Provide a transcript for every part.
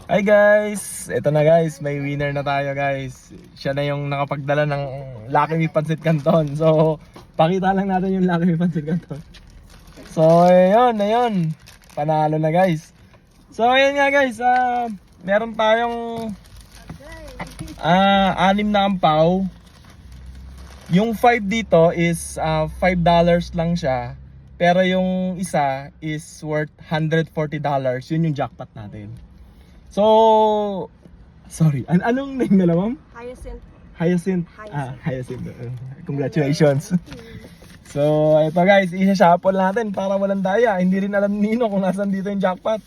Hi guys! Ito na guys, may winner na tayo guys. Siya na yung nakapagdala ng Lucky Me Pancit Canton. So, pakita lang natin yung Lucky Me Pancit Canton. So, ayun. Panalo na guys. So, ayun nga guys, meron tayong 6 na ampaw. Yung 5 dito is $5 lang siya. Pero yung isa is worth $140. Yun yung jackpot natin. So, sorry. Anong name nila, ma'am? Hyacinth. Hyacinth. Hyacinth. Congratulations. So, ito guys, isa-shuffle natin para walang daya. Hindi rin alam ni Nino kung nasan dito yung jackpot.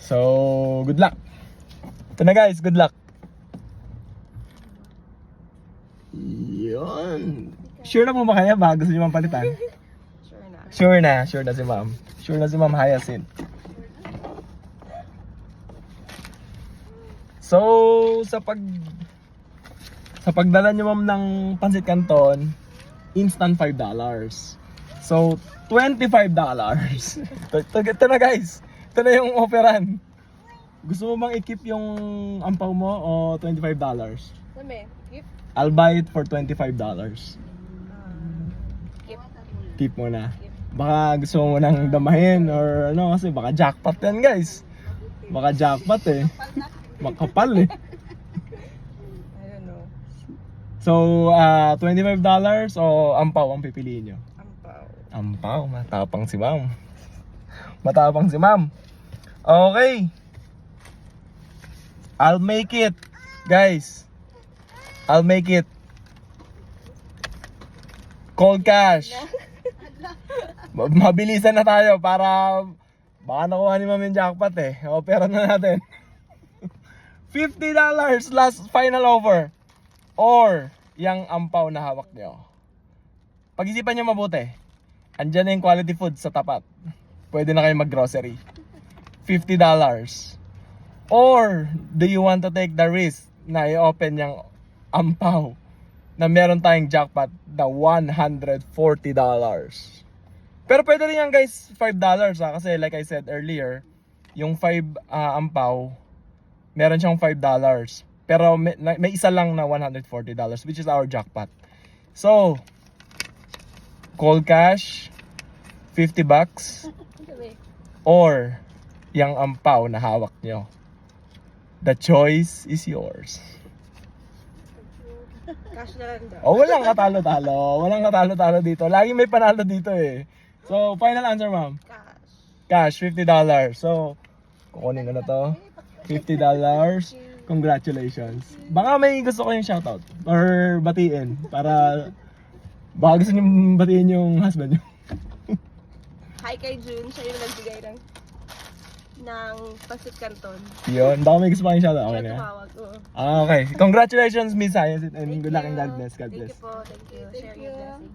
So, good luck. Ito na guys, good luck. Yun. Sure na po ba kaya ba? Gusto niyo mang palitan? Sure na si ma'am. Sure na si ma'am Hyacinth. So, sa pagdala niyo ma'am ng Pancit Canton, instant $5. So, $25. Ito na guys. Ito na yung offeran. Gusto mo bang i-keep yung ampaw mo o $25? Sabi, gift? I'll buy it for $25. Keep mo na. Baka gusto mo nang damahin or ano kasi baka jackpot yan guys. Baka jackpot eh. Makapal eh. I don't know. So, $25 o ampaw ang pipiliin nyo? Ampaw. Ampaw, matapang si ma'am. Matapang si ma'am. Okay. I'll make it. Guys. I'll make it. Cold cash. Mabilisan na tayo para baka nakuha ni ma'am yung jackpot eh. Opera na natin. $50 last final offer. Or yung ampaw na hawak nyo. Pag-isipan nyo mabuti. Andyan na yung quality food sa tapat. Pwede na kayo mag-grocery. $50. Or do you want to take the risk na i-open yung ampaw na meron tayong jackpot na $140? Pero pwede rin yan guys, $5 kasi like I said earlier, yung 5 ampaw, meron siyang $5. Pero may isa lang na $140 which is our jackpot. So, cold cash, $50 or yung ampaw na hawak nyo. The choice is yours. Cash na lang daw. Oh, walang katalo-talo. Walang katalo-talo dito. Lagi may panalo dito eh. So, final answer, ma'am. Cash. Cash, $50. So, kukunin ko na to. $50. Congratulations. Baka may gusto ko yung shoutout or batiin para baka gusto niyo batiin yung husband niyo. Hi kay June. Siya yung nagbigay ng Pancit Canton. Yun. Baka may gusto pa yung shoutout. Okay Siya na. tumawag. Oo. Okay. Congratulations, Miss Hyacinth, and Thank good luck and you. God bless. God Thank bless. you po. Thank you. Share your blessings.